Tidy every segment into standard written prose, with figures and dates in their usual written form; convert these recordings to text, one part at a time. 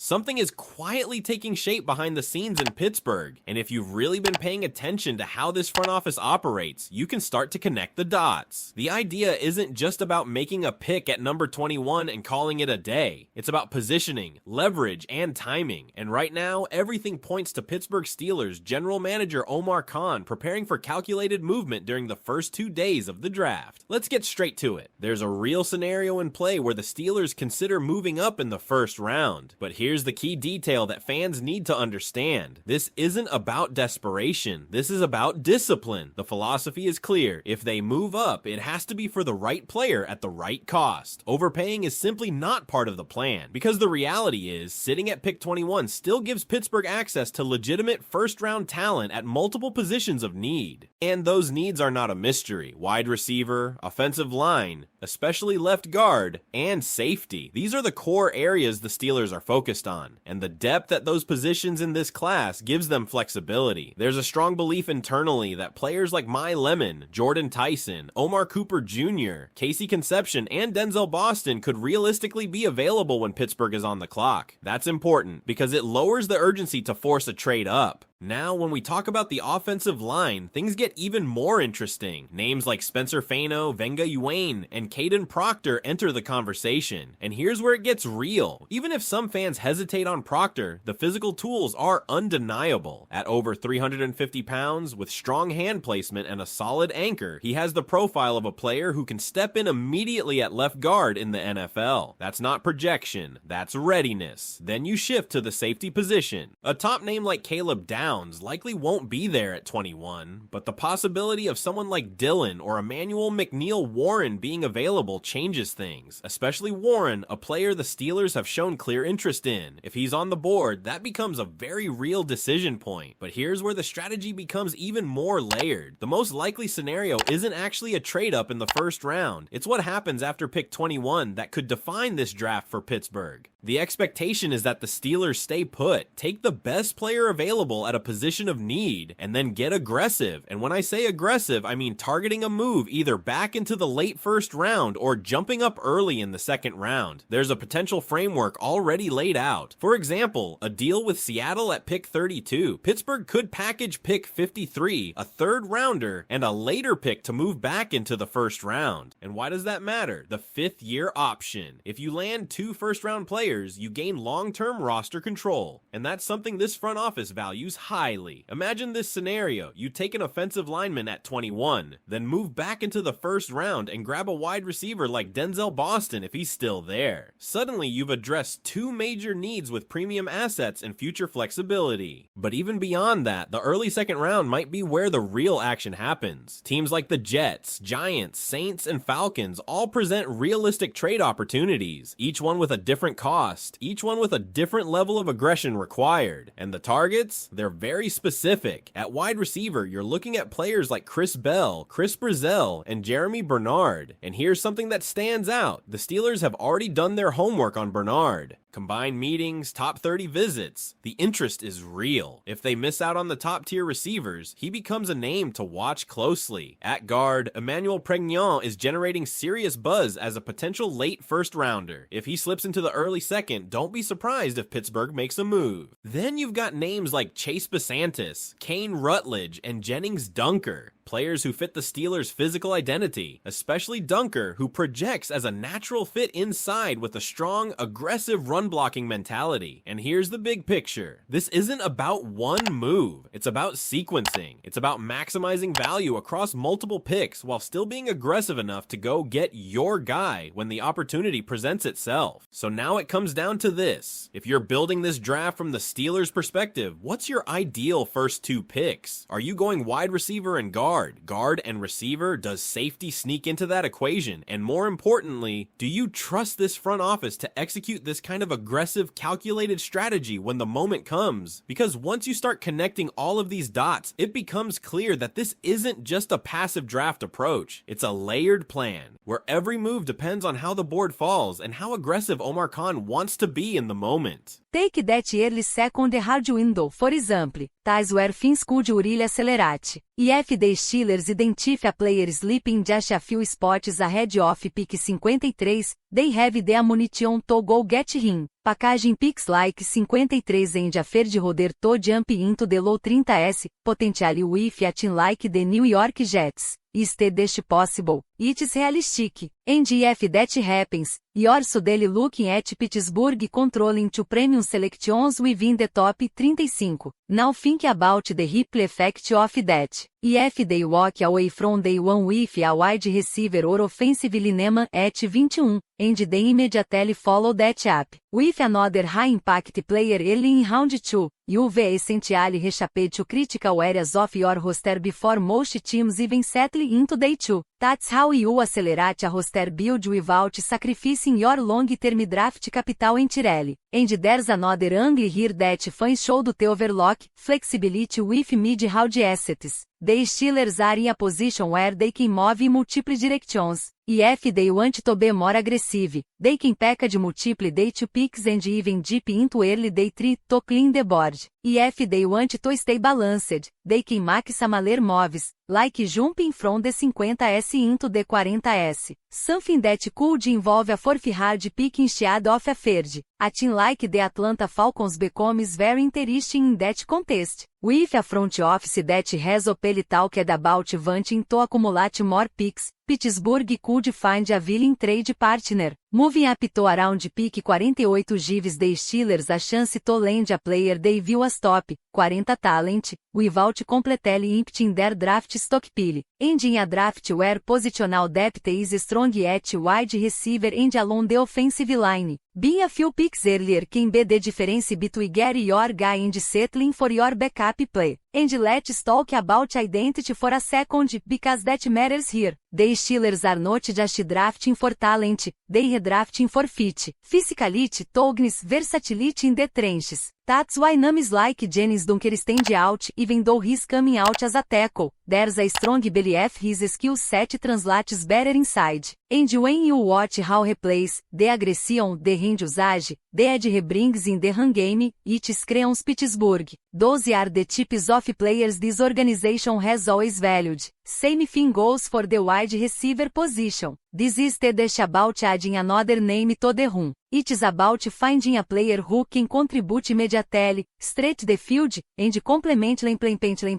Something is quietly taking shape behind the scenes in Pittsburgh, and if you've really been paying attention to how this front office operates, you can start to connect the dots. The idea isn't just about making a pick at number 21 and calling it a day. It's about positioning, leverage, and timing. And right now, everything points to Pittsburgh Steelers general manager Omar preparing for calculated movement during the first 2 days of the draft. Let's get straight to it. There's a real scenario in play where the Steelers consider moving up in the first round. But here's the key detail that fans need to understand. This isn't about desperation. This is about discipline. The philosophy is clear. If they move up, it has to be for the right player at the right cost. Overpaying is simply not part of the plan, because the reality is, sitting at pick 21 still gives Pittsburgh access to legitimate first-round talent at multiple positions of need. And those needs are not a mystery. Wide receiver, offensive line, especially left guard, and safety. These are the core areas the Steelers are focused on, and the depth at those positions in this class gives them flexibility. There's a strong belief internally that players like My Lemon, Jordan Tyson, Omar Cooper Jr., Casey Conception, and Denzel Boston could realistically be available when Pittsburgh is on the clock. That's important because it lowers the urgency to force a trade up. Now, when we talk about the offensive line, things get even more interesting. Names like Spencer Fano, Venga Ewing, and Caden Proctor enter the conversation. And here's where it gets real. Even if some fans hesitate on Proctor, the physical tools are undeniable. At over 350 pounds, with strong hand placement and a solid anchor, he has the profile of a player who can step in immediately at left guard in the NFL. That's not projection, that's readiness. Then you shift to the safety position. A top name like Caleb Downs likely won't be there at 21, but the possibility of someone like Dylan or Emmanuel McNeil Warren being available changes things, especially Warren, a player the Steelers have shown clear interest in. If he's on the board, that becomes a very real decision point. But here's where the strategy becomes even more layered. The most likely scenario isn't actually a trade up in the first round. It's what happens after pick 21 that could define this draft for Pittsburgh. The expectation is that the Steelers stay put, take the best player available at a position of need, and then get aggressive. And when I say aggressive, I mean targeting a move either back into the late first round or jumping up early in the second round. There's a potential framework already laid out. For example, a deal with Seattle at pick 32. Pittsburgh could package pick 53, a third rounder, and a later pick to move back into the first round. And why does that matter? The 5th year option. If you land 2 first-round players, you gain long-term roster control, and that's something this front office values highly. Imagine this scenario. You take an offensive lineman at 21, then move back into the first round and grab a wide receiver like Denzel Boston if he's still there. Suddenly, you've addressed 2 major needs with premium assets and future flexibility. But even beyond that, the early second round might be where the real action happens. Teams like the Jets, Giants, Saints, and Falcons all present realistic trade opportunities, each one with a different cost, each one with a different level of aggression required. And the targets? They're very specific. At wide receiver, you're looking at players like Chris Bell, Chris Brazell, and Jeremy Bernard. And here's something that stands out. The Steelers have already done their homework on Bernard. Combined meetings, top 30 visits. The interest is real. If they miss out on the top tier receivers, he becomes a name to watch closely. At guard, Emmanuel Pregnon is generating serious buzz as a potential late first rounder. If he slips into the early second, don't be surprised if Pittsburgh makes a move. Then you've got names like Chase Basantis, Kane Rutledge, and Jennings Dunker. Players who fit the Steelers' physical identity, especially Dunker, who projects as a natural fit inside with a strong, aggressive run-blocking mentality. And here's the big picture. This isn't about one move. It's about sequencing. It's about maximizing value across multiple picks while still being aggressive enough to go get your guy when the opportunity presents itself. So now it comes down to this. If you're building this draft from the Steelers' perspective, what's your ideal first 2 picks? Are you going wide receiver and guard? Guard and receiver? Does safety sneak into that equation? And more importantly, do you trust this front office to execute this kind of aggressive, calculated strategy when the moment comes? Because once you start connecting all of these dots, it becomes clear that this isn't just a passive draft approach. It's a layered plan, where every move depends on how the board falls and how aggressive Omar wants to be in the moment. Take that early second hard window, for example, ties where things could really accelerate. If the Steelers identify a player sleeping just a few spots ahead of pick 53, they have the ammunition to go get him. Packaging picks like 53 and affair de roder to jump into the low 30s, potentially with a team like the New York Jets. Is this possible? It's realistic. And if that happens, you're suddenly looking at Pittsburgh controlling two premium selections within the top 35. Now think about the ripple effect of that. If they walk away from day one with a wide receiver or offensive lineman at 21, and they immediately follow that up with another high-impact player early in round 2, you've essentially reshaped two critical areas of your roster before most teams even settle into day 2. That's how you accelerate a roster build without sacrificing your long-term draft capital entirely. And there's another angle here that fans should the overlook, flexibility with mid-round assets. The Steelers are in a position where they can move in multiple directions. If they want to be more aggressive, they can package multiple day 2 picks and even dip into early day 3 to clean the board. If they want to stay balanced, they can make smaller moves, like jumping from the 50s into the 40s. Something that could involve a fourth round pick instead of a third. A team like the Atlanta Falcons becomes very interesting in that context. With a front office that has openly talked about wanting to accumulate more picks, Pittsburgh could find a willing trade partner. Moving up to around pick 48 gives the Steelers a chance to land a player they view as top 40 talent, without completely emptying their draft stockpile. And in a draft where positional depth is strong at wide receiver and along the offensive line, being a few picks earlier can be the difference between getting your guy and settling for your backup play. And let's talk about identity for a second, because that matters here. The Steelers are not just drafting for talent, they are drafting for fit, physicality, toughness, versatility in the trenches. That's why names like Jennings Dunker stand out, even though he's coming out as a tackle. There's a strong belief his skill set translates better inside. And when you watch how he plays, the aggression, the hand usage, the edge he brings in the run game, it screams Pittsburgh. Those are the types of players this organization has always valued. Same thing goes for the wide receiver position. This is just about adding another name to the room. It's about finding a player who can contribute immediately, stretch the field, and complement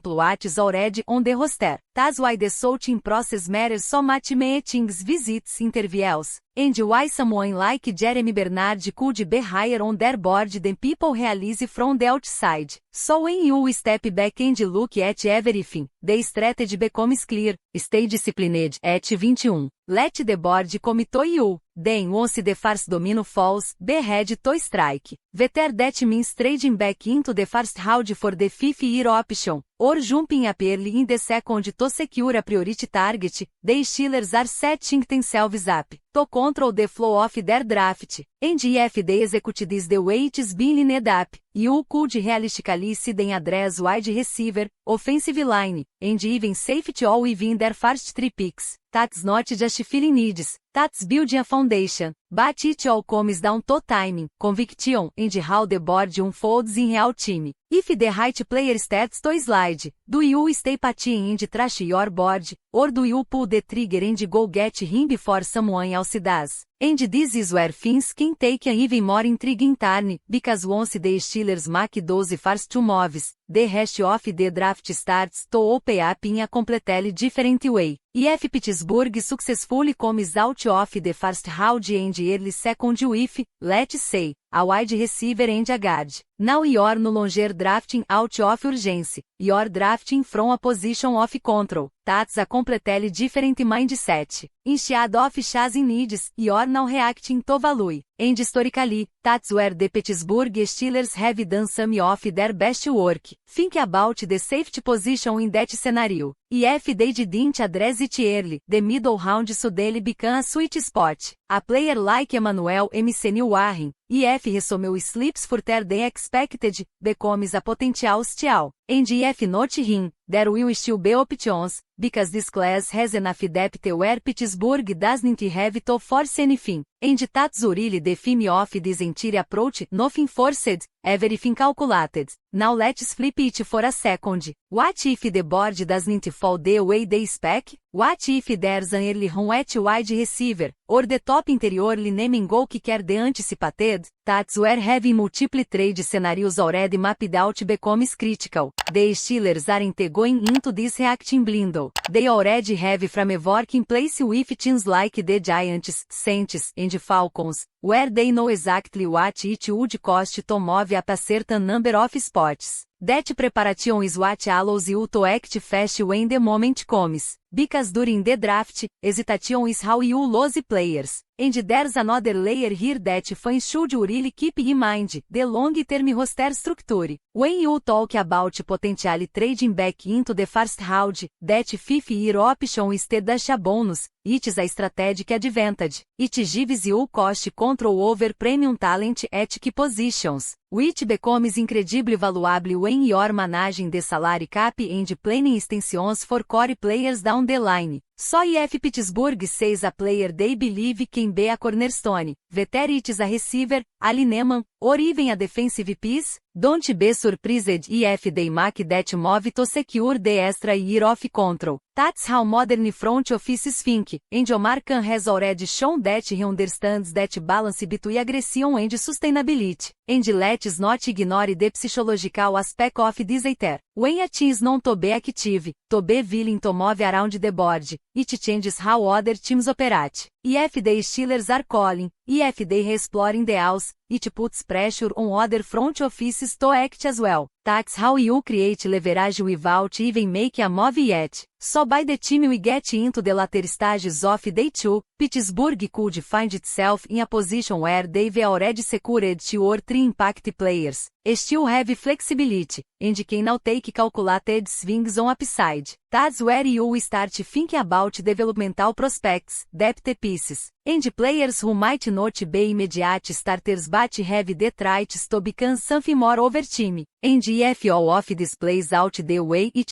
what's already on the roster. That's why the sorting process matters so much. Meetings, visits, interviews, and why someone like Jeremy Bernard could be higher on their board than people realize from the outside. So when you step back and look at everything, the strategy becomes clear. Stay disciplined at 21. Let the board come to you. Then once the first domino falls, be ready to strike. Whether that means trading back into the first round for the 5th-year option, or jumping up early in the second to secure a priority target, the Steelers are setting themselves up to control the flow of their draft. And if they execute this the way it's been lined up, you could realistically see them address wide receiver, offensive line, and even safety all within their first 3 picks. That's not just filling needs, that's building a foundation. But it all comes down to timing, conviction, and how the board unfolds in real time. If the right player starts to slide, do you stay patient and trash your board, or do you pull the trigger and go get him before someone else does? And this is where things can take an even more intriguing turn, because once the Steelers make those first 2 moves, the rest of the draft starts to open up in a completely different way. If Pittsburgh successfully comes out of the first round and early second with, let's say, a wide receiver and a guard, now you're no longer drafting out of urgency, you're drafting from a position of control. That's a completely different mindset. Instead of chasing needs, you're now reacting to value. And historically, that's where the Pittsburgh Steelers have done some of their best work. Think about the safety position in that scenario. If they didn't address it early, the middle round suddenly became a sweet spot. A player like Emmanuel Warren, if he somehow slips further than expected, becomes a potential steal. And if not him, there will still be options, because this class has enough depth where Pittsburgh doesn't have to force anything. And that's really the theme of this entire approach, nothing forced, everything calculated. Now let's flip it for a second. What if the board doesn't fall the way they expect? What if there's an early run at wide receiver, or the top interior line goal kicker the anticipated? That's where having multiple trade scenarios already mapped out becomes critical. The Steelers aren't going into this reacting blind. They already have framework in place with teams like the Giants, Saints, and Falcons, where they know exactly what it would cost to move up a certain number of spots. That preparation is what allows you to act fast when the moment comes. Because during the draft, hesitation is how you lose players. And there's another layer here that fans should really keep in mind, the long-term roster structure. When you talk about potentially trading back into the first round, that fifth-year option instead of a bonus, it's a strategic advantage. It gives you cost control over premium talent at key positions, which becomes incredibly valuable when you're managing the salary cap and planning extensions for core players down the line. So if Pittsburgh says a player they believe can be a cornerstone, whether it's a receiver, a lineman, or even a defensive piece, don't be surprised if they make that move to secure the extra year of control. That's how modern front offices think, and Omar has already shown that he understands that balance between aggression and sustainability. And let's not ignore the psychological aspect of this either. When a team is not to be active, to be willing to move around the board, it changes how other teams operate. If the Steelers are calling, if they exploring the house, it puts pressure on other front offices to act as well. That's how you create leverage without even making a move yet. So by the time we get into the later stages of day 2, Pittsburgh could find itself in a position where they've already secured 2 or 3 impact players, still have flexibility, and can now take calculated swings on upside. That's where you start thinking about developmental prospects, depth pieces, and players who might not be immediate starters but have the traits to become something more over time. And if all of this plays out the way it